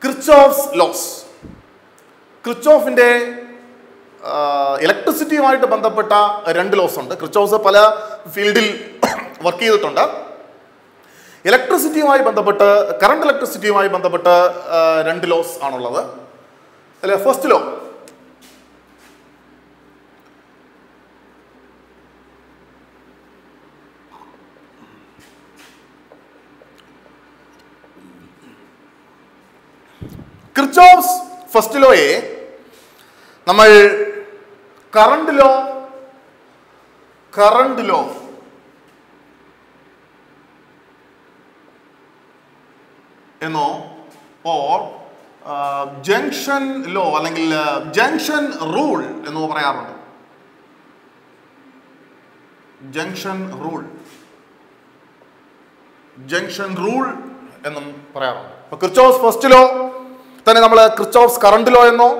Kirchhoff's loss. കിർച്ചോഫിൻ്റെ ഇലക്ട്രിസിറ്റിയുമായിട്ട് ബന്ധപ്പെട്ട 2 loss ഉണ്ട്. Kirchhoff's പല ഫീൽഡിൽ വർക്ക് ചെയ്തിട്ടുണ്ട്. ഇലക്ട്രിസിറ്റിയുമായി ബന്ധപ്പെട്ട്, കറണ്ട് ഇലക്ട്രിസിറ്റിയുമായി ബന്ധപ്പെട്ട് 2 ലോസ് ആണുള്ളത്. അതിൽ ഫസ്റ്റ് ലോ, കിർച്ചോഫ്സ് ഫസ്റ്റ് ലോയെ നമ്മൾ കറണ്ട് ലോ എന്നോ ഓർ ജംഗ്ഷൻ ലോ അല്ലെങ്കിൽ ജംഗ്ഷൻ റൂൾ എന്നോ പറയാറുണ്ട്. ജംഗ്ഷൻ റൂൾ എന്നും പറയാറുണ്ട്. അപ്പൊ കിർച്ചോഫ്സ് ഫസ്റ്റ് ലോ തന്നെ നമ്മൾ കിർച്ചോഫ്സ് കറണ്ട് ലോ എന്നോ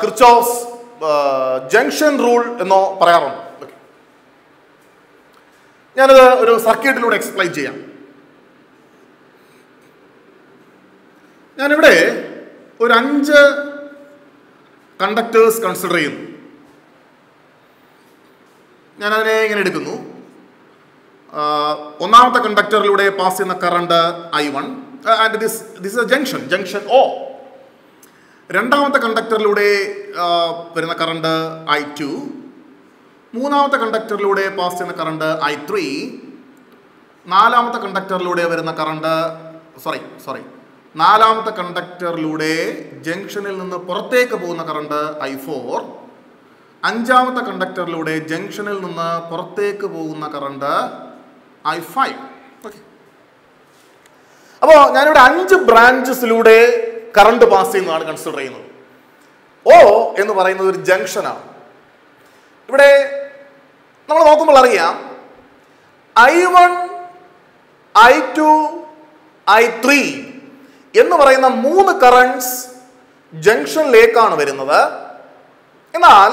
കിർച്ചോഫ്സ് ജംഗ്ഷൻ റൂൾ എന്നോ പറയാറുണ്ട്. ഞാനത് ഒരു സർക്യൂട്ടിലൂടെ എക്സ്പ്ലെയിൻ ചെയ്യാം. ഞാനിവിടെ ഒരു 5 കണ്ടക്ടേഴ്സ് കൺസിഡർ ചെയ്യുന്നു. ഞാനതിനെ ഇങ്ങനെ എടുക്കുന്നു. ഒന്നാമത്തെ കണ്ടക്ടറിലൂടെ പാസ് ചെയ്യുന്ന current I1 and this A junction O. രണ്ടാമത്തെ കണ്ടക്ടറിലൂടെ വരുന്ന കറണ്ട് I2. മൂന്നാമത്തെ കണ്ടക്ടറിലൂടെ പാസ് ചെയ്യുന്ന കറണ്ട് I3. നാലാമത്തെ കണ്ടക്ടറിലൂടെ വരുന്ന കറണ്ട് നാലാമത്തെ കണ്ടക്ടറിലൂടെ ജംഗ്ഷനിൽ നിന്ന് പുറത്തേക്ക് പോകുന്ന കറണ്ട് I4. അഞ്ചാമത്തെ കണ്ടക്ടറിലൂടെ ജംഗ്ഷനിൽ നിന്ന് പുറത്തേക്ക് പോകുന്ന കറണ്ട് I5. ഓക്കെ. അപ്പോൾ ഞാനിവിടെ 5 ബ്രാഞ്ചസിലൂടെ കറണ്ട് പാസ് ചെയ്യുന്നതാണ് കൺസിഡർ ചെയ്യുന്നത്. O എന്ന് പറയുന്നത് ഒരു ജംഗ്ഷനാണ്. ഇവിടെ നമ്മൾ നോക്കുമ്പോൾ അറിയാം I1, I2, I3 എന്ന് പറയുന്ന 3 കറണ്ട്സ് ജംഗ്ഷനിലേക്കാണ് വരുന്നത്. എന്നാൽ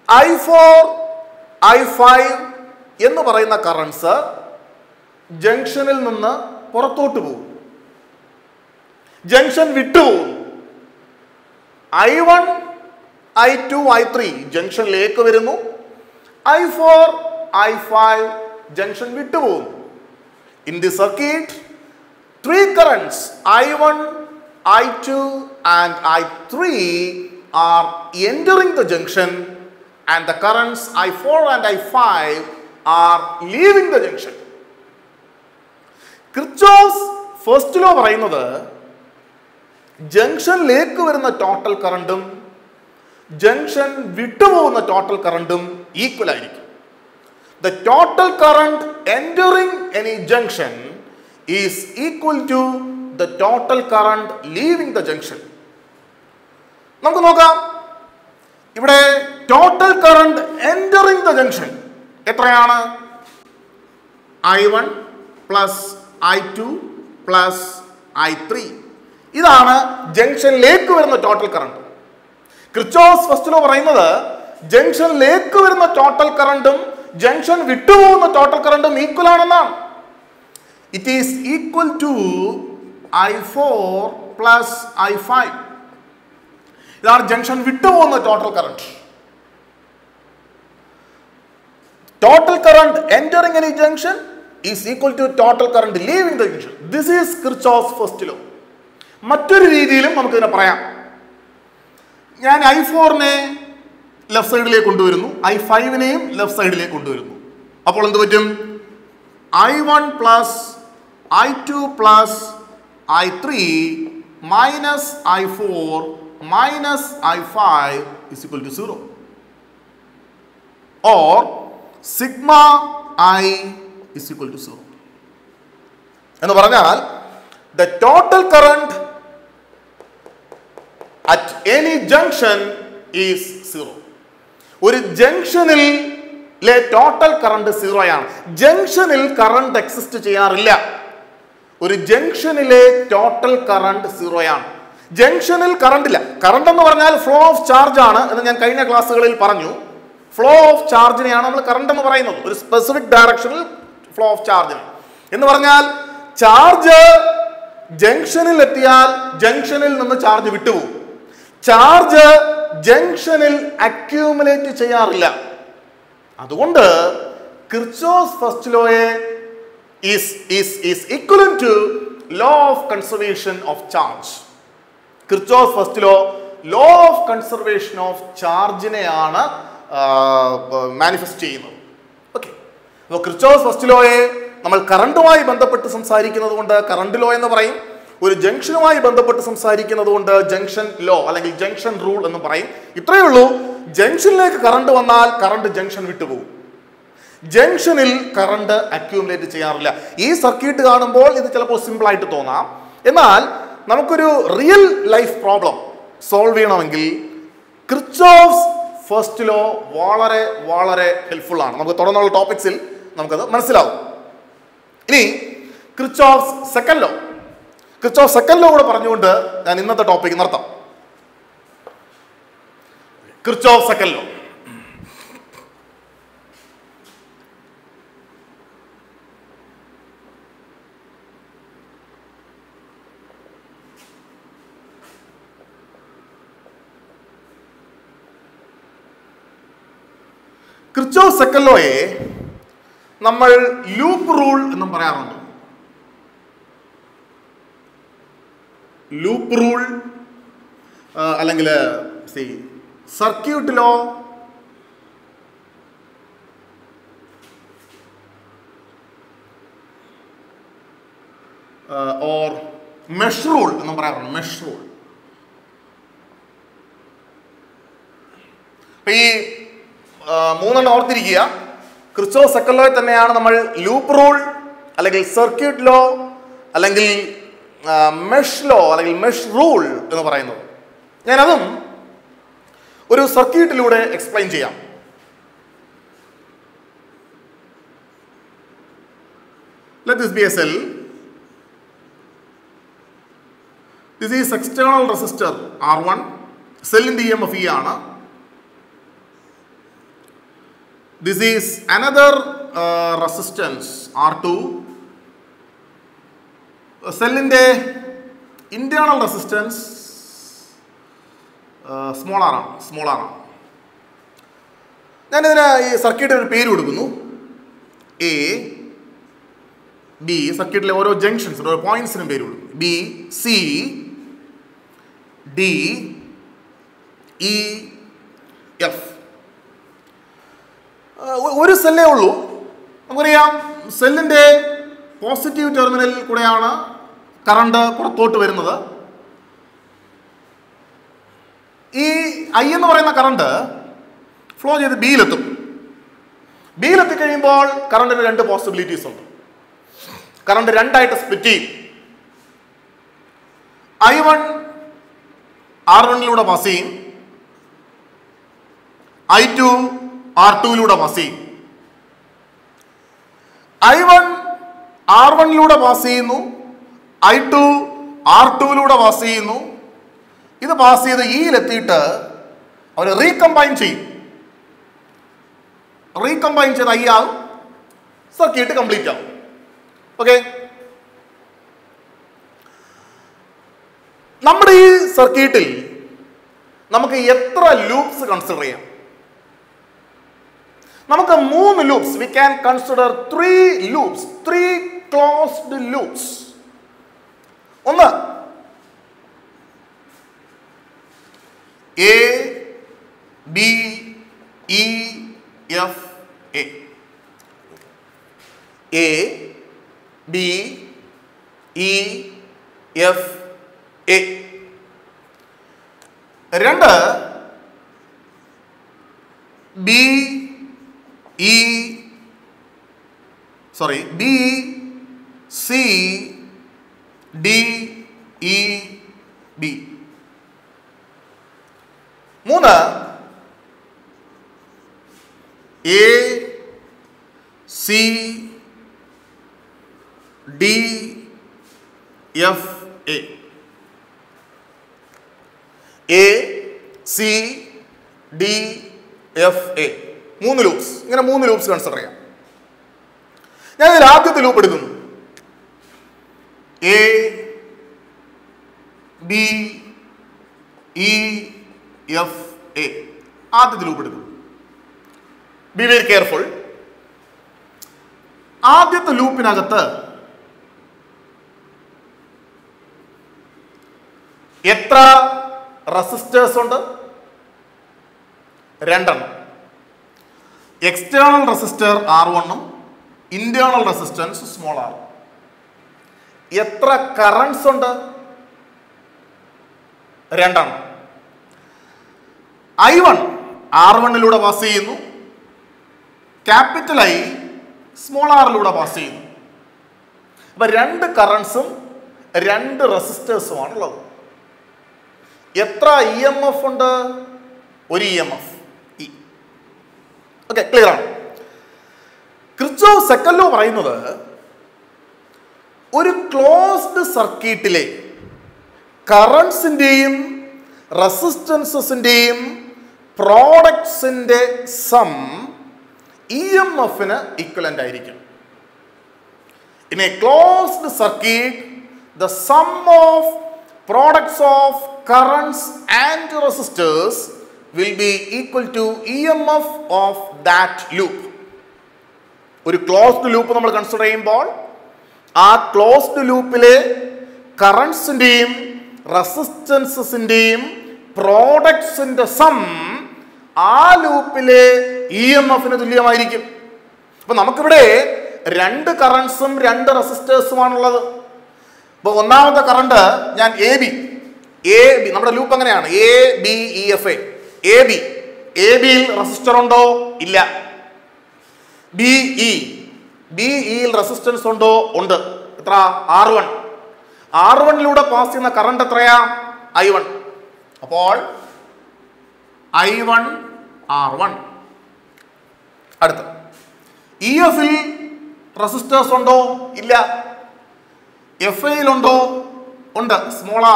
I4, I5 എന്ന് പറയുന്ന കറണ്ട്സ് ജംഗ്ഷനിൽ നിന്ന് പുറത്തോട്ട് പോകും, ജംഗ്ഷൻ വിട്ടുപോകും. I1, I2, I3 ജംഗ്ഷനിലേക്ക് വരുന്നു. I4, I5 ജംഗ്ഷൻ വിട്ടുപോകുന്നു. In the circuit 3 currents I1, I2 and I3 are entering the junction and the currents I4 and I5 are leaving the junction. Kirchhoff's first law പറയുന്നത് ജംഗ്ഷനിലേക്ക് വരുന്ന total കറണ്ടും ജംഗ്ഷൻ വിട്ടുപോകുന്ന total കറണ്ടും ഈക്വൽ ആയിരിക്കും. The total current entering any junction is equal to the total current leaving the junction. നമുക്ക് നോക്കാം, ഇവിടെ total current entering the junction എത്രയാണ്? I1 plus I2 plus I3. ഇതാണ് ജംഗ്ഷനിലേക്ക് വരുന്ന total current. Kirchhoff's first law പറയുന്നത് ജംഗ്ഷനിലേക്ക് വരുന്ന ടോട്ടൽ കറണ്ടും ജംഗ്ഷൻ വിട്ടുപോകുന്ന ടോട്ടൽ കറണ്ടും ഈക്വൽ ആണെന്നാണ്. It is equal to I4 plus I5. ഇതാണ് ജംഗ്ഷൻ വിട്ടുപോകുന്ന total current. Total current entering any junction is equal to total current leaving the junction. This is Kirchhoff's first law. മറ്റൊരു രീതിയിലും നമുക്ക് ഇതിനെ പറയാം. ഞാൻ I4നെ ലെഫ്റ്റ് സൈഡിലേക്ക് കൊണ്ടുവരുന്നു, I5നെയും ലെഫ്റ്റ് സൈഡിലേക്ക് കൊണ്ടുവരുന്നു. അപ്പോൾ എന്ത് പറ്റും? I1 plus I2 plus I3 minus I4 minus I5 is equal to 0. Or sigma I is equal to 0. എന്ന് പറഞ്ഞാൽ the total current at any junction is 0. ഒരു ജംഗ്ഷനിൽ ടോട്ടൽ കറണ്ട് 0 ആണ്. ജംഗ്ഷനിൽ കറണ്ട് എക്സിസ്റ്റ് ചെയ്യാറില്ല. ഒരു ജംഗ്ഷനിലെ ടോട്ടൽ കറണ്ട് 0 ആണ്. ജംഗ്ഷനിൽ കറണ്ട് ഇല്ല. കറണ്ട് എന്ന് പറഞ്ഞാൽ ഫ്ലോ ഓഫ് ചാർജ് ആണ് എന്ന് ഞാൻ കഴിഞ്ഞ ക്ലാസ്സുകളിൽ പറഞ്ഞു. ഫ്ലോ ഓഫ് ചാർജിനെയാണ് നമ്മൾ കറണ്ട് എന്ന് പറയുന്നത്, ഒരു സ്പെസിഫിക് ഡയറക്ഷനിൽ ഫ്ലോ ഓഫ് ചാർജിന്. എന്ന് പറഞ്ഞാൽ ചാർജ് ജംഗ്ഷനിൽ എത്തിയാൽ ജംഗ്ഷനിൽ നിന്ന് ചാർജ് വിട്ടുപോകും. ചാർജ് ജംഗ്ഷനിൽ അക്യൂമുലേറ്റ് ചെയ്യാറില്ല. അതുകൊണ്ട് കിർച്ചോസ് ഫസ്റ്റ് ലോയെ is equivalent to law of conservation of charge. Kirchhoff's first law of conservation of ചാർജിനെയാണ് മാനിഫെസ്റ്റ് ചെയ്യുന്നത്. ഓക്കെ, അപ്പോൾ കിർച്ചോസ് ഫസ്റ്റ് ലോയെ നമ്മൾ കറണ്ടുമായി ബന്ധപ്പെട്ട് സംസാരിക്കുന്നത് കൊണ്ട് കറണ്ട് ലോ എന്ന് പറയും. ഒരു ജംഗ്ഷനുമായി ബന്ധപ്പെട്ട് സംസാരിക്കുന്നത് കൊണ്ട് ജംഗ്ഷൻ ലോ അല്ലെങ്കിൽ ജംഗ്ഷൻ റൂൾ എന്ന് പറയും. ഇത്രയേ ഉള്ളൂ. ജംഗ്ഷനിലേക്ക് കറണ്ട് വന്നാൽ കറണ്ട് ജംഗ്ഷൻ വിട്ടുപോകും. ജംഗ്ഷനിൽ കറണ്ട് അക്യൂമുലേറ്റ് ചെയ്യാറില്ല. ഈ സർക്യൂട്ട് കാണുമ്പോൾ ഇത് ചിലപ്പോൾ സിമ്പിൾ ആയിട്ട് തോന്നാം. എന്നാൽ നമുക്കൊരു റിയൽ ലൈഫ് പ്രോബ്ലം സോൾവ് ചെയ്യണമെങ്കിൽ കിർച്ചോഫ്സ് ഫസ്റ്റ് ലോ വളരെ വളരെ ഹെൽപ്ഫുൾ ആണ്. നമുക്ക് തുടർന്നുള്ള ടോപ്പിക്സിൽ നമുക്കത് മനസ്സിലാവും. ഇനി Kirchhoff's second law, Kirchhoff second law കൂടെ പറഞ്ഞുകൊണ്ട് ഞാൻ ഇന്നത്തെ ടോപ്പിക് നിർത്താം. Kirchhoff second law. Kirchhoff second ലോയെ നമ്മൾ ലൂപ്പ് റൂൾ എന്നും പറയാറുണ്ട്. ലൂപ്പ് റൂൾ അല്ലെങ്കിൽ circuit law, or mesh rule എന്നും പറയാറുണ്ട്. Mesh rule. ഈ മൂന്നെണ്ണം ഓർത്തിരിക്കുക. കിർച്ചോഫ് സെക്കൻഡ് ലോയിൽ തന്നെയാണ് നമ്മൾ ലൂപ്പ് റൂൾ അല്ലെങ്കിൽ സർക്യൂട്ട് ലോ അല്ലെങ്കിൽ മെഷ് ലോ അല്ലെങ്കിൽ മെഷ് റൂൾ എന്ന് പറയുന്നത്. ഞാനതും ഒരു സർക്യൂട്ടിലൂടെ എക്സ്പ്ലെയിൻ ചെയ്യാം. Let this be a cell. This is external resistor R1. സെല്ലിന്റെ EMF E ആണ്. This is another resistance R2. സെല്ലിന്റെ ഇന്റേണൽ റെസിസ്റ്റൻസ് സ്മോൾ ആർ ആണ്. ഞാനിതിന് ഈ സർക്യൂട്ടിന് ഒരു പേര് കൊടുക്കുന്നു. എ ബി, സർക്യൂട്ടിലെ ഓരോ ജംഗ്ഷൻസിനും ഓരോ പോയിന്റ്സിനും പേര് കൊടുക്കും. B, C, D, E, F. ഒരു സെല്ലേ ഉള്ളൂ. നമുക്കറിയാം സെല്ലിൻ്റെ പോസിറ്റീവ് ടെർമിനലിൽ കൂടെയാണ് കറണ്ട് പുറത്തോട്ട് വരുന്നത്. ഈ ഐ എന്ന് പറയുന്ന കറണ്ട് ഫ്ലോ ചെയ്ത് ബിയിലെത്തും. ബിയിലെത്തിക്കഴിയുമ്പോൾ കറണ്ടിന് രണ്ട് പോസിബിലിറ്റീസ് ഉണ്ട്. കറണ്ട് രണ്ടായിട്ട് സ്പ്ലിറ്റ് ചെയ്യും. I1 R1 പാസ് ചെയ്യും, I2 R2 പാസ് ചെയ്യും. I1 R1 പാസ് ചെയ്യുന്നു, I2 R2 പാസ് ചെയ്യുന്നു. ഇത് പാസ് ചെയ്ത് ഇയിലെത്തിയിട്ട് അവർ റീകമ്പൈൻ ചെയ്യും. റീകമ്പൈൻ ചെയ്ത് ഐ ആകും, സർക്യൂട്ട് കംപ്ലീറ്റ് ആവും. ഓക്കെ, നമ്മുടെ ഈ സർക്യൂട്ടിൽ നമുക്ക് എത്ര ലൂപ്സ് കൺസിഡർ ചെയ്യാം? നമുക്ക് 3 loops. We can consider 3 loops, 3 closed loops. ഒന്ന് A B E F A. A B E F A. രണ്ട് B C D E B. 3 A C D F A. A C D F A. 3 loops. ഇങ്ങനെ 3 loops consider ചെയ്യാം. ഞാൻ ഇതിൽ ആദ്യത്തെ loop എടുക്കുന്നു. A B E F A. ആദ്യത്തെ loop എടുക്കും. Be very careful. ആദ്യത്തെ ലൂപ്പിനകത്ത് എത്ര റെസിസ്റ്റേഴ്സ് ഉണ്ട്? 2 എണ്ണം. External resistor R1 internal resistance small r. എത്ര കറണ്ട്സ് ഉണ്ട്? 2 എണ്ണം. I1 R1 പാസ് ചെയ്യുന്നു, capital I small r pass ചെയ്യുന്നു. അപ്പൊ 2 കറണ്ട്സും 2 റെസിസ്റ്റേഴ്സുമാണുള്ളത്. എത്ര EMF ഉണ്ട്? ഒരു EMF E. ഓക്കെ, ക്ലിയർ ആണ്. കിർച്ചോഫ് സെക്കൻഡ് ലോ പറയുന്നത് ഒരു ക്ലോസ്ഡ് സർക്യൂട്ടിലെ കറണ്ട്സിന്റെയും റെസിസ്റ്റൻസസിന്റെയും പ്രോഡക്ട്സിന്റെ സം EMFന് ഇക്വലന്റ് ആയിരിക്കും. In a closed circuit, the sum of products of currents and resistors will be equal to EMF of that loop. ഒരു closed loop നമ്മൾ consider ചെയ്യുമ്പോൾ ആ closed ലൂപ്പിലെ കറണ്ട്സിന്റെയും റെസിസ്റ്റൻസസിന്റെയും പ്രോഡക്ട്സിന്റെ some ആ ലൂപ്പിലെ EMFന് തുല്യമായിരിക്കും. അപ്പൊ നമുക്കിവിടെ 2 കറണ്ട്സും 2 റെസിസ്റ്റേഴ്സുമാണുള്ളത്. ഇപ്പൊ ഒന്നാമത്തെ കറണ്ട് ഞാൻ എ ബി നമ്മുടെ ലൂപ്പ് എങ്ങനെയാണ്? ABEFA. എ ബിയിൽ റെസിസ്റ്റർ ഉണ്ടോ? ഇല്ല. BEയിൽ റെസിസ്റ്റൻസ് ഉണ്ടോ? ഉണ്ട്. എത്ര? R1 പാസ് ചെയ്യുന്ന കറണ്ട് എത്രയാ? I1. അപ്പോൾ I1 R1. അടുത്ത EFൽ റെസിസ്റ്റേഴ്സ് ഉണ്ടോ? ഇല്ല. FAയിലുണ്ടോ? ഉണ്ട്. സ്മോൾ r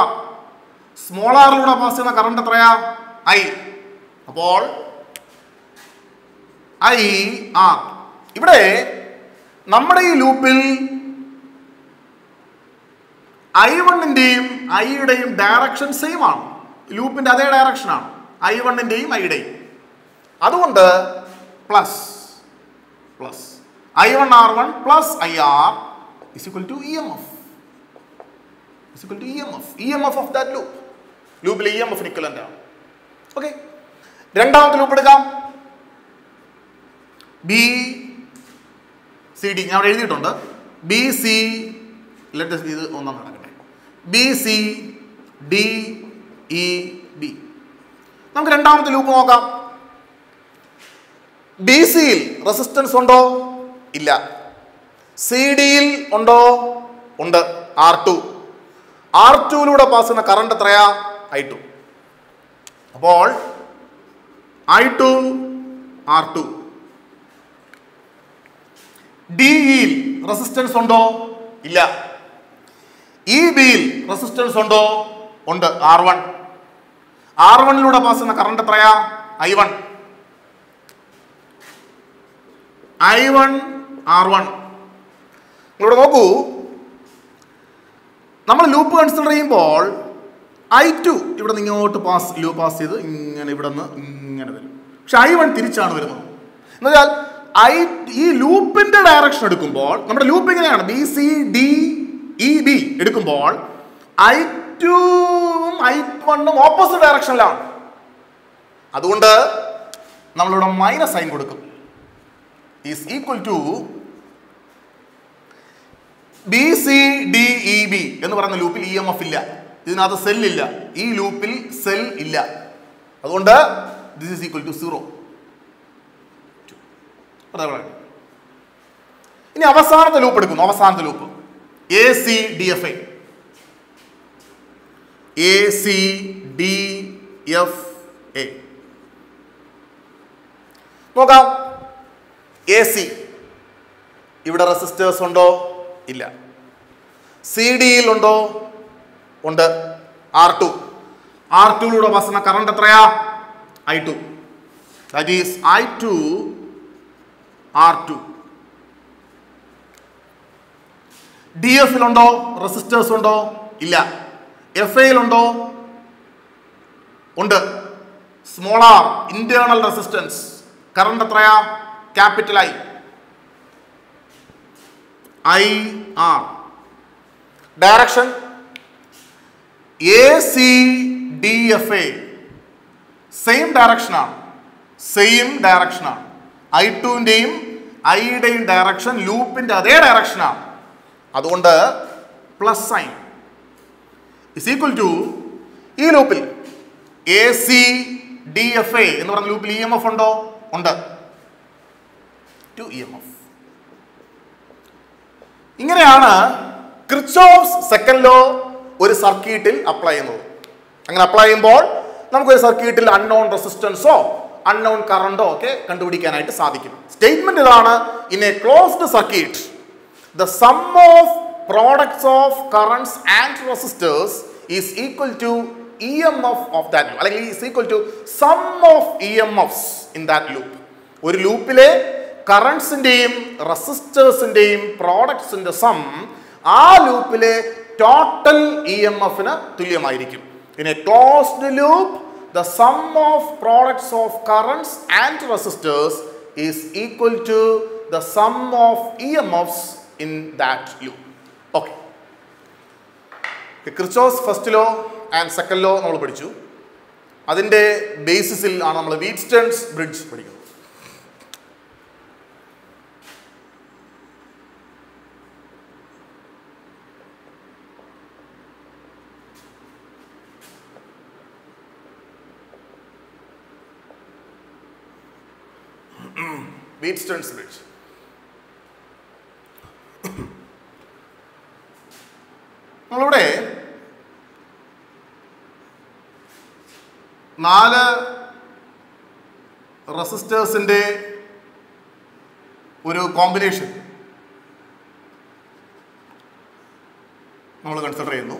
പാസ് ചെയ്യുന്ന കറണ്ട് എത്രയാ? I. അപ്പോൾ IR. ഇവിടെ നമ്മുടെ ഈ ലൂപ്പിൽ I1ന്റെയും Iയുടെയും ഡയറക്ഷൻ സെയിം ആണ്. ലൂപ്പിന്റെ അതേ ഡയറക്ഷനാണ് I1ന്റെയും Iയുടെയും. അതുകൊണ്ട് plus I1 R1 plus IR is equal to EMF. EMF of that loop. ലൂപ്പിലെ EMF equivalent ആണ്. ഓക്കെ, രണ്ടാമത്തെ ലൂപ്പ് എടുക്കാം. BCD ഞാൻ അവിടെ എഴുതിയിട്ടുണ്ട്. BC ഇത് ഒന്നാം നടക്കട്ടെ. BCDEB. നമുക്ക് രണ്ടാമത്തെ ലൂപ്പ് നോക്കാം. BCയിൽ റെസിസ്റ്റൻസ് ഉണ്ടോ? ഇല്ല. CDയിൽ ഉണ്ടോ? ഉണ്ട്. R2 പാസ് ചെയ്യുന്ന കറണ്ട് എത്രയാ? I2. അപ്പോൾ I2 R2. DEയിൽ റെസിസ്റ്റൻസ് ഉണ്ടോ? ഇല്ല. EBയിൽ റെസിസ്റ്റൻസ് ഉണ്ടോ? ഉണ്ട്. R1 പാസ് ചെയ്യുന്ന കറണ്ട് എത്രയാ? I1 R1. ഇവിടെ നോക്കൂ, നമ്മൾ ലൂപ്പ് കൺസിഡർ ചെയ്യുമ്പോൾ I2 ഇവിടെ നിന്ന് ഇങ്ങോട്ട് പാസ് ചെയ്ത് ഇങ്ങനെ ഇവിടെ നിന്ന് ഇങ്ങനെ വരും. പക്ഷെ I1 തിരിച്ചാണ് വരുന്നത്. എന്നുവെച്ചാൽ ഈ ലൂപ്പിന്റെ ഡയറക്ഷൻ എടുക്കുമ്പോൾ നമ്മുടെ ലൂപ്പ് ഇങ്ങനെയാണ്. BCDEB എടുക്കുമ്പോൾ I2ഉം I1ഉം ഓപ്പോസിറ്റ് ഡയറക്ഷനിലാണ്. അതുകൊണ്ട് നമ്മളിവിടെ മൈനസ് സൈൻ കൊടുക്കും. ഈസ് ഈക്വൽ ടു BCDEB എന്ന് പറയുന്ന ലൂപ്പിൽ EMF ഇല്ല. ഇതിനകത്ത് സെല്ലില്ല. ഈ ലൂപ്പിൽ സെൽ ഇല്ല. അതുകൊണ്ട് ദിസ് ഈസ് ഈക്വൽ ടു 0. ഇനി അവസാനത്തെ ലൂപ്പ് എടുക്കുന്നു. അവസാനത്തെ ലൂപ്പ് ACDFA. നോക്കാം. AC ഇവിടെ റെസിസ്റ്റേഴ്സ് ഉണ്ടോ? ഇല്ല. CDയിൽ ഉണ്ടോ? ഉണ്ട്. R2 പാസ് ചെയ്യുന്ന കറണ്ട് എത്രയാ? I2. That is I2 R2. DFൽ ഉണ്ടോ? റെസിസ്റ്റേഴ്സ് ഉണ്ടോ? ഇല്ല. എഫ് എയിലുണ്ടോ? ഉണ്ട്. Small R internal resistance. Current എത്രയാ? Capital I R. Direction A C D F A. Same ഡയറക്ഷനാണ്. I2ന്റെയും ഐയുടെയും ഡയറക്ഷൻ ലൂപ്പിന്റെ അതേ ഡയറക്ഷനാണ്. അതുകൊണ്ട് plus sign is equal to ഈ ലൂപ്പിൽ A C D F A എന്ന് പറഞ്ഞ ലൂപ്പിൽ ഇ എം എഫ് ഉണ്ടോ? ഉണ്ട്. Two E M F. ഇങ്ങനെയാണ് കിർച്ചോഫ്സ് സെക്കൻഡ് ലോ ഒരു സർക്യൂട്ടിൽ അപ്ലൈ ചെയ്യുന്നത്. അങ്ങനെ അപ്ലൈ ചെയ്യുമ്പോൾ നമുക്കൊരു സർക്യൂട്ടിൽ അൺനോൺ റെസിസ്റ്റൻസോ അൺനോൺ കറണ്ടോ ഒക്കെ കണ്ടുപിടിക്കാനായിട്ട് സാധിക്കും. സ്റ്റേറ്റ്മെന്റ് ഇതാണ്: in a closed circuit the sum of products of currents and resistors is equal to E M F of that loop, അല്ലെങ്കിൽ is equal to sum of E M Fs in that loop. ഒരു ലൂപ്പിലെ കറണ്ട്സിന്റെയും റെസിസ്റ്റേഴ്സിന്റെയും പ്രോഡക്ട്സിന്റെ some ആ ലൂപ്പിലെ total E M എഫിന് തുല്യമായിരിക്കും. In a closed loop the sum of products of currents and resistors is equal to the sum of EMFs in that loop. Okay. Kirchhoff's first law and second law നമ്മൾ പഠിച്ചു. അതിന്റെ ബേസിസിൽ ആണ് നമ്മൾ Wheatstone's bridge പഠിക്കുന്നത്. Wheatstone's bridge. നമ്മളിവിടെ 4 റെസിസ്റ്റേഴ്സിന്റെ ഒരു combination നമ്മൾ consider ചെയ്യുന്നു.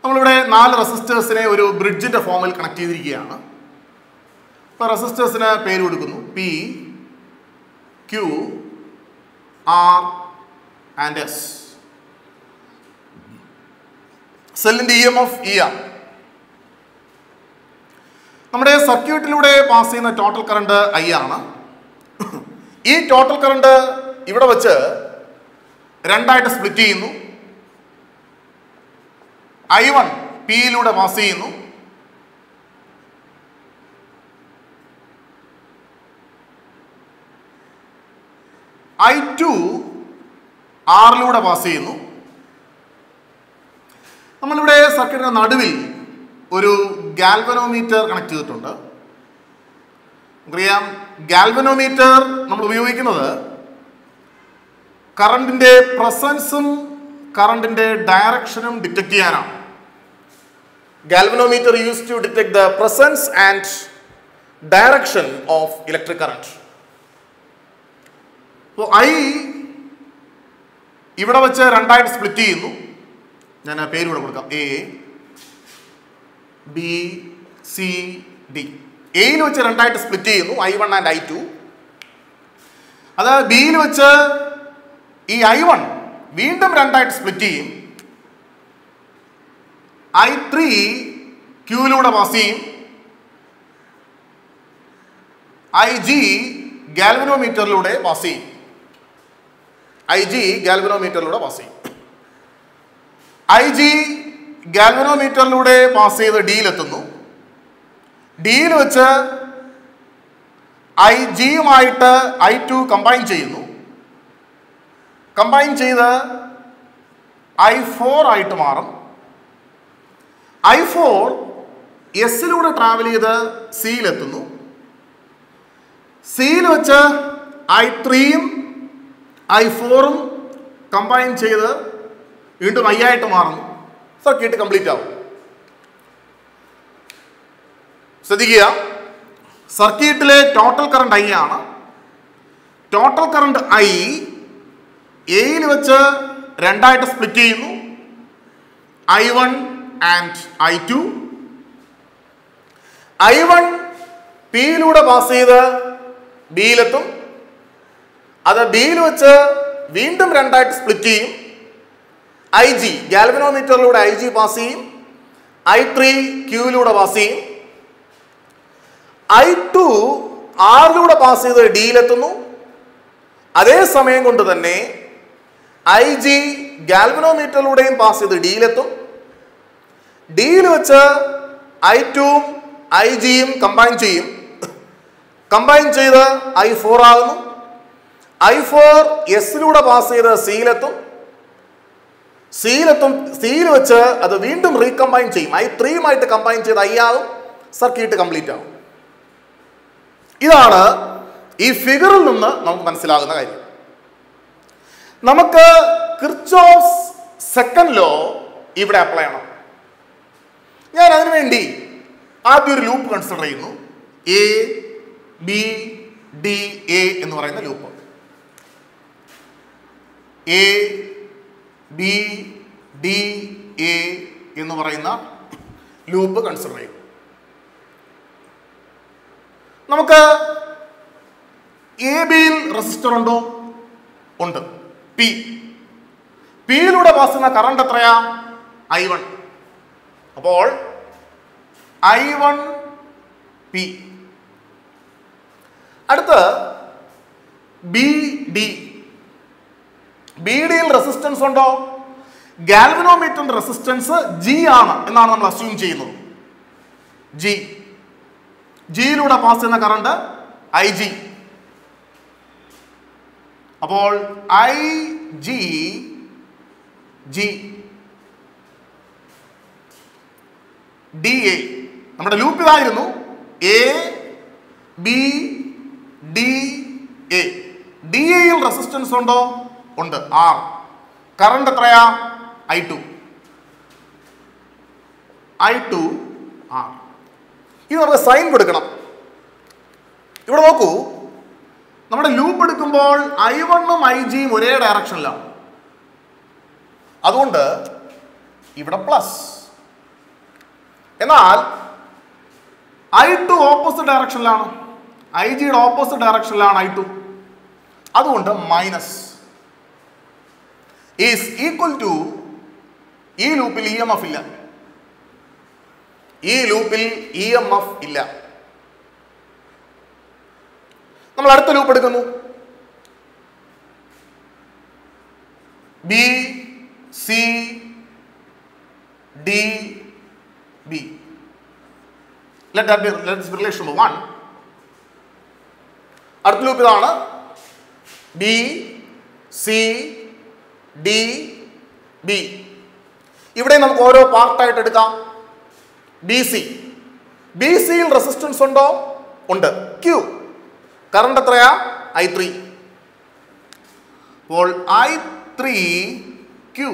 നമ്മളിവിടെ 4 റെസിസ്റ്റേഴ്സിനെ ഒരു ബ്രിഡ്ജിന്റെ ഫോമിൽ കണക്ട് ചെയ്തിരിക്കുകയാണ്. അപ്പോൾ റെസിസ്റ്റേഴ്സിന് പേര് കൊടുക്കുന്നു: P, Q, R and S. സെല്ലിന്റെ ഇ എം എഫ് ഇ ആണ്. നമ്മുടെ സർക്യൂട്ടിലൂടെ പാസ് ചെയ്യുന്ന ടോട്ടൽ കറണ്ട് ഐ ആണ്. ഈ ടോട്ടൽ കറണ്ട് ഇവിടെ വെച്ച് രണ്ടായിട്ട് സ്പ്ലിറ്റ് ചെയ്യുന്നു. I1 പിയിലൂടെ പാസ് ചെയ്യുന്നു. I2 ആറിലൂടെ പാസ് ചെയ്യുന്നു. നമ്മളിവിടെ സർക്യൂട്ടിന്റെ നടുവിൽ ഒരു ഗാൽവനോമീറ്റർ കണക്ട് ചെയ്തിട്ടുണ്ട്. നമുക്കറിയാം, ഗാൽവനോമീറ്റർ നമ്മൾ ഉപയോഗിക്കുന്നത് കറണ്ടിന്റെ പ്രസൻസും കറണ്ടിന്റെ ഡയറക്ഷനും ഡിറ്റക്ട് ചെയ്യാനാണ്. Galvanometer used to detect the presence and direction of electric current. So I ഇവിടെ വെച്ച് രണ്ടായിട്ട് സ്പ്ലിറ്റ് ചെയ്യുന്നു. ഞാൻ ആ പേര് ഇവിടെ കൊടുക്കാം: എ, ബി, സി, ഡി. എയിൽ വെച്ച് രണ്ടായിട്ട് സ്പ്ലിറ്റ് ചെയ്യുന്നു, I1 ആൻഡ് I2. അത് ബിയിൽ വെച്ച് ഈ I1 വീണ്ടും രണ്ടായിട്ട് സ്പ്ലിറ്റ് ചെയ്യും. I3 ക്യൂയിലൂടെ പാസ് ചെയ്യും. IG ഗാൽവനോമീറ്ററിലൂടെ പാസ് ചെയ്യും. IG ഗാൽവനോമീറ്ററിലൂടെ പാസ് ചെയ്ത് ഡിയിലെത്തുന്നു. ഡിയിൽ വെച്ച് IG-യുമായിട്ട് I2 കമ്പൈൻ ചെയ്യുന്നു. കമ്പൈൻ ചെയ്ത് I4 ആയിട്ട് മാറും. I4 എസിലൂടെ ട്രാവൽ ചെയ്ത് സിയിലെത്തുന്നു. സിയിൽ വെച്ച് I3-യും I4-ഉം കമ്പൈൻ ചെയ്ത് വീണ്ടും I ആയിട്ട് മാറുന്നു. സർക്യൂട്ട് കംപ്ലീറ്റ് ആവും. ശ്രദ്ധിക്കുക, സർക്യൂട്ടിലെ ടോട്ടൽ കറണ്ട് ഐ ആണ്. ടോട്ടൽ കറണ്ട് ഐ എയിൽ വെച്ച് രണ്ടായിട്ട് സ്പ്ലിറ്റ് ചെയ്യുന്നു, I1 and I2. I1 പിയിലൂടെ pass ചെയ്ത് ബിയിലെത്തും. അത് ബിയിൽ വെച്ച് വീണ്ടും രണ്ടായിട്ട് സ്പ്ലിറ്റ് ചെയ്യും. IG ഗാൽവനോമീറ്ററിലൂടെ IG പാസ് ചെയ്യും. I3 ക്യൂയിലൂടെ പാസ് ചെയ്യും. I2 ആറിലൂടെ പാസ് ചെയ്ത് ഡിയിലെത്തുന്നു. അതേ സമയം കൊണ്ട് തന്നെ IG ഗാൽവനോമീറ്ററിലൂടെയും പാസ് ചെയ്ത് ഡിയിലെത്തും. ഡിയിൽ വെച്ച് I2ഉം IG-യും കമ്പൈൻ ചെയ്യും. കമ്പൈൻ ചെയ്ത് I4 ആകുന്നു. I4 എസിലൂടെ പാസ് ചെയ്ത് സിയിലെത്തും. സിയിൽ വെച്ച് അത് വീണ്ടും റീകമ്പൈൻ ചെയ്യും. I3യുമായിട്ട് കമ്പൈൻ ചെയ്ത് I ആകും. സർക്യൂട്ട് കംപ്ലീറ്റ് ആകും. ഇതാണ് ഈ ഫിഗറിൽ നിന്ന് നമുക്ക് മനസ്സിലാകുന്ന കാര്യം. നമുക്ക് കിർച്ചോഫ്സ് സെക്കൻഡ് ലോ ഇവിടെ അപ്ലൈ ചെയ്യണം. ഞാൻ അതിനുവേണ്ടി ആദ്യം ഒരു ലൂപ്പ് കൺസിഡർ ചെയ്യുന്നു. എ ബി ഡി എ എന്ന് പറയുന്ന loop. A B D A എന്ന് പറയുന്ന ലൂപ്പ് കൺസിഡർ ചെയ്യും. നമുക്ക് എ ബിയിൽ റെസിസ്റ്റർ ഉണ്ടോ? ഉണ്ട്. പിയിലൂടെ പാസ് ചെയ്യുന്ന കറണ്ട് എത്രയാ? I1. അപ്പോൾ I1 പി. അടുത്ത് ബി ഡി. ബി ഡിയിൽ റെസിസ്റ്റൻസ് ഉണ്ടോ? ഗാൽവനോമീറ്ററിന്റെ റെസിസ്റ്റൻസ് ജി ആണ് എന്നാണ് നമ്മൾ അസ്യൂം ചെയ്യുന്നത്. ജിയിലൂടെ പാസ് ചെയ്യുന്ന കറണ്ട് IG. അപ്പോൾ IG ഡി എ. നമ്മുടെ ലൂപ്പ് ഇതായിരുന്നു. A B D A. D എയിൽ റെസിസ്റ്റൻസ് ഉണ്ടോ? ഉണ്ട്. R. കറണ്ട് എത്രയാ? I2 R. ഇത് നമുക്ക് സൈൻ കൊടുക്കണം. ഇവിടെ നോക്കൂ, നമ്മുടെ ലൂപ്പ് എടുക്കുമ്പോൾ I1ഉം IG-യും ഒരേ ഡയറക്ഷനിലാണ്. അതുകൊണ്ട് ഇവിടെ പ്ലസ്. എന്നാൽ I2 ഓപ്പോസിറ്റ് ഡയറക്ഷനിലാണ്. IG-യുടെ opposite ഡയറക്ഷനിലാണ് I2. അതുകൊണ്ട് മൈനസ് ഈസ് ഈക്വൽ ടു. ഈ ലൂപ്പിൽ EMF ഇല്ല. ഈ ലൂപ്പിൽ EMF ഇല്ല. നമ്മൾ അടുത്ത ലൂപ്പ് എടുക്കുന്നു. B C D B. Let this be relation number 1. അടുത്ത ലൂപ്പ് ഇതാണ്. B C D B. ഇവിടെ നമുക്ക് ഓരോ പാർട്ടായിട്ട് എടുക്കാം. ബി സിയിൽ റെസിസ്റ്റൻസ് ഉണ്ടോ? ഉണ്ട്. ക്യൂ. കറണ്ട് എത്രയാ? I3. അപ്പോൾ I3 ക്യൂ.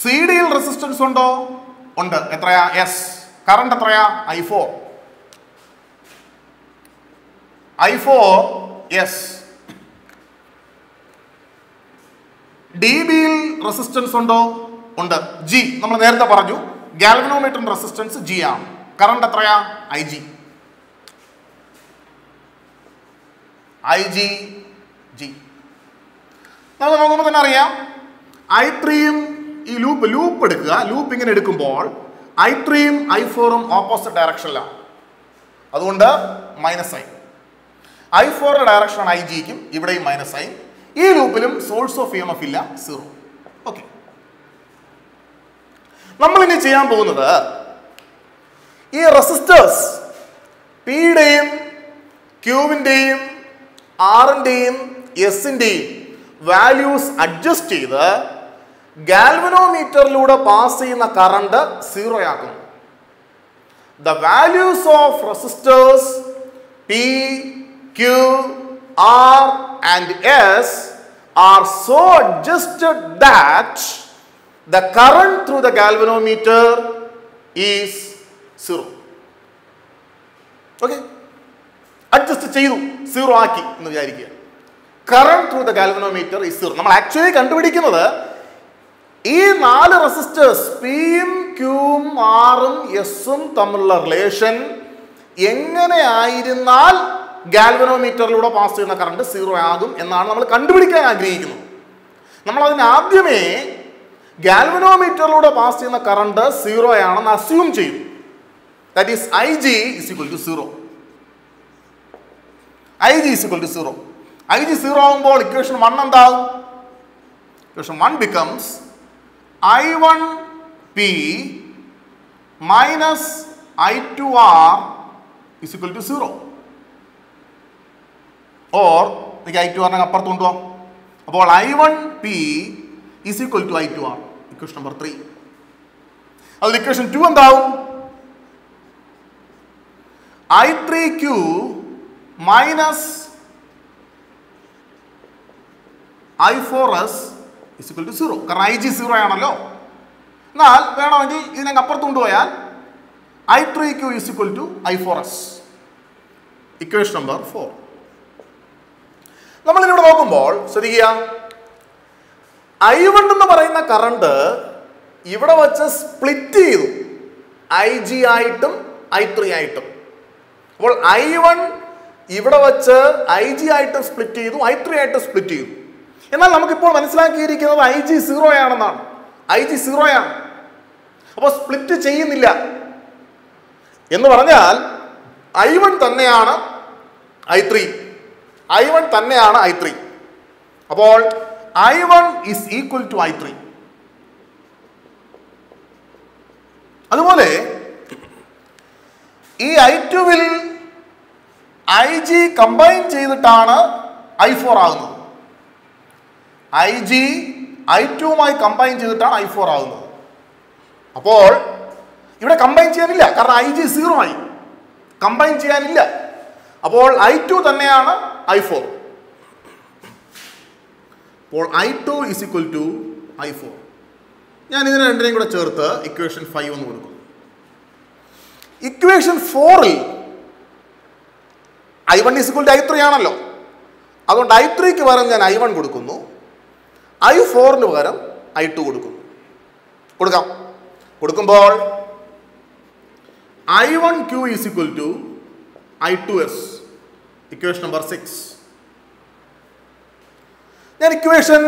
സി ഡിയിൽ റെസിസ്റ്റൻസ് ഉണ്ടോ? ഉണ്ട്. എത്രയാ? S. കറണ്ട് എത്രയാ? I4 S. ഡി ബിയിൽ റെസിസ്റ്റൻസ് ഉണ്ടോ? ഉണ്ട്. G. നമ്മൾ നേരത്തെ പറഞ്ഞു ഗാൽവനോമീറ്ററിന്റെ റെസിസ്റ്റൻസ് G ആണ്. കറണ്ട് എത്രയാ? IG G. നമുക്ക് നോക്കുമ്പോൾ തന്നെ അറിയാം I3യും ഈ ലൂപ്പ് എടുക്കുക. ലൂപ്പ് ഇങ്ങനെ എടുക്കുമ്പോൾ I3യും I4ഉം ഓപ്പോസിറ്റ് ഡയറക്ഷനിലാണ്. അതുകൊണ്ട് മൈനസ് സൈൻ. I4ന്റെ ഡയറക്ഷനാണ് IG-ക്കും. ഇവിടെയും മൈനസ് സൈൻ. ഈ ലൂപ്പിലും സോഴ്സ് ഓഫ് EMF ഇല്ല. 0. ഓക്കെ. നമ്മൾ ഇനി ചെയ്യാൻ പോകുന്നത് ഈ റെസിസ്റ്റേഴ്സ് പിയുടെയും ക്യൂവിൻ്റെയും ആറിൻ്റെയും എസിൻ്റെയും വാല്യൂസ് അഡ്ജസ്റ്റ് ചെയ്ത് ഗാൽവനോമീറ്ററിലൂടെ പാസ് ചെയ്യുന്ന കറണ്ട് 0 ആക്കുന്നു. The values of resistors P, Q, R and S are so adjusted that the current through the galvanometer is 0. Okay, adjust ചെയ്തു, 0 ആക്കി എന്ന് വിചാരിക്കുക. Current through the galvanometer is 0. നമ്മൾ actually കണ്ടുപിടിക്കുന്നത് ഈ 4 റെസിസ്റ്റേഴ്സ് പിയും ക്യൂവും ആറും എസും തമ്മിലുള്ള റിലേഷൻ എങ്ങനെ ആയിരുന്നാൽ ഗാൽവനോമീറ്ററിലൂടെ പാസ് ചെയ്യുന്ന കറണ്ട് 0 ആകും എന്നാണ് നമ്മൾ കണ്ടുപിടിക്കാൻ ആഗ്രഹിക്കുന്നത്. നമ്മൾ അതിന് ആദ്യമേ ഗാൽവനോമീറ്ററിലൂടെ പാസ് ചെയ്യുന്ന കറണ്ട് 0 ആണെന്ന് അസ്യൂം ചെയ്യും. That is IG is equal to 0. IG is equal to 0. IG 0 ആകുമ്പോൾ ഇക്വേഷൻ 1 എന്താകും? Equation 1 becomes I1P minus I2R is equal to 0. Or എനിക്ക് I2R അപ്പുറത്ത് കൊണ്ടുപോകാം. അപ്പോൾ I1P is equal to I2R. Equation number 3. അതിൽ equation 2 എന്താവും? I3Q minus I4S is equal to 0. കാരണം IG 0 ആണല്ലോ. എന്നാൽ വേണമെങ്കിൽ ഇതിനൊക്കെ അപ്പുറത്ത് കൊണ്ടുപോയാൽ I3Q is equal to I4S. Equation number 4. നമ്മളിവിടെ നോക്കുമ്പോൾ ശ്രദ്ധിക്കുക, I1 എന്ന് പറയുന്ന കറണ്ട് ഇവിടെ വച്ച് സ്പ്ലിറ്റ് ചെയ്തു, IG ആയിട്ടും I3 ആയിട്ടും. അപ്പോൾ I1 ഇവിടെ വച്ച് IG ആയിട്ട് സ്പ്ലിറ്റ് ചെയ്തു, I3 ആയിട്ട് സ്പ്ലിറ്റ് ചെയ്തു. എന്നാൽ നമുക്കിപ്പോൾ മനസ്സിലാക്കിയിരിക്കുന്നത് IG 0 ആണെന്നാണ്. IG 0 ആണ്. അപ്പോൾ സ്പ്ലിറ്റ് ചെയ്യുന്നില്ല എന്ന് പറഞ്ഞാൽ I1 തന്നെയാണ് I3, I1 തന്നെയാണ് I3. അപ്പോൾ I1 is equal to I3. അതുപോലെ ഈ I2വിൽ IG കമ്പൈൻ ചെയ്തിട്ടാണ് I4 ആകുന്നത്. IG I2മായി കമ്പൈൻ ചെയ്തിട്ടാണ് I4 ആകുന്നത്. അപ്പോൾ ഇവിടെ കമ്പൈൻ ചെയ്യാനില്ല, കാരണം IG 0 ആയി, കമ്പൈൻ ചെയ്യാനില്ല. അപ്പോൾ I2 തന്നെയാണ് I4. അപ്പോൾ I2 is equal to I4. ഞാൻ ഇതിനെ രണ്ടിനെയും കൂടെ ചേർത്ത് ഇക്വേഷൻ 5 എന്ന് കൊടുക്കും. ഇക്വേഷൻ 4ൽ I1 is equal to I3 ആണല്ലോ. അതുകൊണ്ട് I3ക്ക് പകരം ഞാൻ I1 കൊടുക്കുന്നു, I4ന് പകരം I2 കൊടുക്കുന്നു. കൊടുക്കുമ്പോൾ I1Q is equal to I2S. Equation number 6. ഞാൻ ഇക്വേഷൻ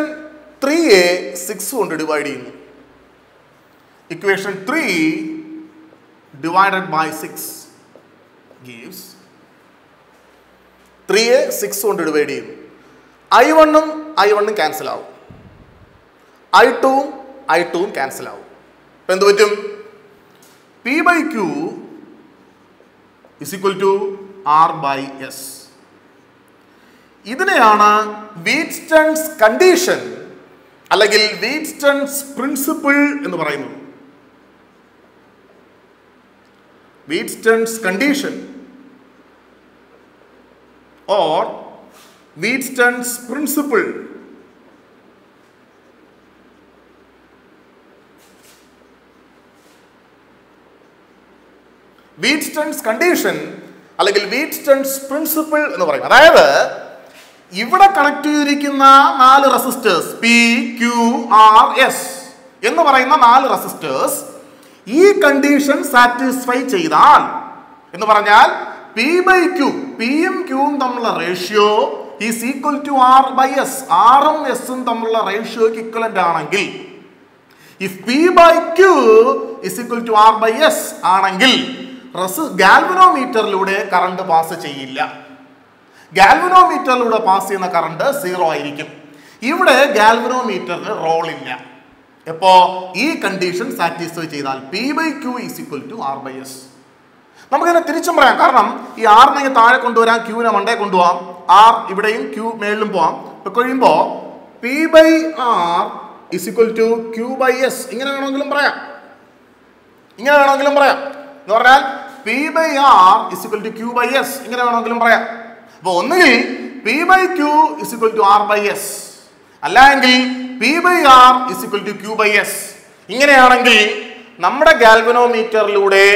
3യെ 6 കൊണ്ട് ഡിവൈഡ് ചെയ്യുന്നു. ഇക്വേഷൻ 3 divided by 6 gives 3യെ 6 കൊണ്ട് ഡിവൈഡ് ചെയ്യുന്നു. I1ഉം I1ഉം ക്യാൻസൽ ആവും, I2ഉം ക്യാൻസൽ ആവും. അപ്പം എന്ത് പറ്റും? P/Q is equal to R/S. ഇതിനെയാണ് വീറ്റ്സ്റ്റൺസ് കണ്ടീഷൻ അല്ലെങ്കിൽ വീറ്റ്സ്റ്റൺസ് പ്രിൻസിപ്പിൾ എന്ന് പറയുന്നത്. Wheatstone's condition or Wheatstone's principle. Wheatstone's condition അല്ലെങ്കിൽ വീറ്റ്സ്റ്റൺസ് പ്രിൻസിപ്പിൾ എന്ന് പറയും. അതായത് ഇവിടെ കണക്ട് ചെയ്തിരിക്കുന്ന 4 resistors P, Q, R, S എന്ന് പറയുന്ന 4 റെസിസ്റ്റേഴ്സ് ഈ കണ്ടീഷൻ സാറ്റിസ്ഫൈ ചെയ്താൽ എന്ന് പറഞ്ഞാൽ P/Q, Pയും Qയും തമ്മിലുള്ള ratio is equal to R/S. Rഉം Sഉം തമ്മിലുള്ള റേഷ്യോയ്ക്ക് ഇക്വലന്റ് ആണെങ്കിൽ, if P/Q is equal to R/S ആണെങ്കിൽ ഗാൽവനോമീറ്ററിലൂടെ കറണ്ട് പാസ് ചെയ്യില്ല. ഗാൽവനോമീറ്ററിലൂടെ പാസ് ചെയ്യുന്ന കറണ്ട് 0 ആയിരിക്കും. ഇവിടെ ഗാൽവനോമീറ്ററിന് റോൾ ഇല്ല. എപ്പോ ഈ കണ്ടീഷൻ സാറ്റിസ്ഫൈ ചെയ്താൽ P/Q is equal to R/S. നമുക്കിതിനെ തിരിച്ചും പറയാം, കാരണം ഈ ആറിനെ താഴെ കൊണ്ടുവരാം, ക്യൂവിനെ മണ്ടേ കൊണ്ടുപോകാം, R ഇവിടെയും Q മേളിലും പോവാം. ഇപ്പൊ കഴിയുമ്പോൾ P/R is equal to Q/S ഇങ്ങനെ വേണമെങ്കിലും പറയാം, എന്ന് പറഞ്ഞാൽ P/R is equal to Q/S ഇങ്ങനെ വേണമെങ്കിലും പറയാം. അപ്പോൾ ഒന്നുകിൽ P/Q is equal to R/S, അല്ലെങ്കിൽ P/R is equal to Q/S. ഇങ്ങനെയാണെങ്കിൽ നമ്മുടെ ഗാൽവനോമീറ്ററിലൂടെ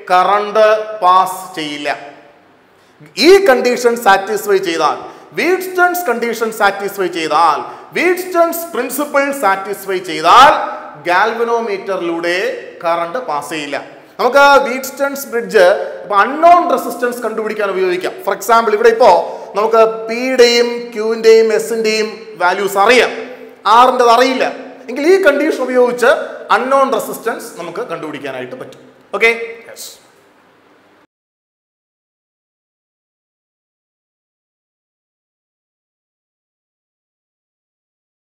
കറണ്ട് പാസ് ചെയ്യില്ല. ഈ കണ്ടീഷൻ സാറ്റിസ്ഫൈ ചെയ്താൽ, വീറ്റ്സ്റ്റൺസ് കണ്ടീഷൻ സാറ്റിസ്ഫൈ ചെയ്താൽ, വീറ്റ്സ്റ്റൺസ് പ്രിൻസിപ്പിൾ സാറ്റിസ്ഫൈ ചെയ്താൽ ഗാൽവനോമീറ്ററിലൂടെ കറണ്ട് പാസ് ചെയ്യില്ല. നമുക്ക് വീറ്റ്സ്റ്റൺസ് ബ്രിഡ്ജ് ഇപ്പൊ അൺനോൺ റെസിസ്റ്റൻസ് കണ്ടുപിടിക്കാൻ ഉപയോഗിക്കാം. ഫോർ എക്സാമ്പിൾ ഇവിടെ ഇപ്പോ നമുക്ക് പിയുടെയും ക്യൂവിന്റെയും എസിന്റെയും വാല്യൂസ് അറിയാം, ആറിൻ്റെത് അറിയില്ല. എങ്കിൽ ഈ കണ്ടീഷൻ ഉപയോഗിച്ച് അൺനോൺ റെസിസ്റ്റൻസ് നമുക്ക് കണ്ടുപിടിക്കാനായിട്ട് പറ്റും. ഓക്കെ.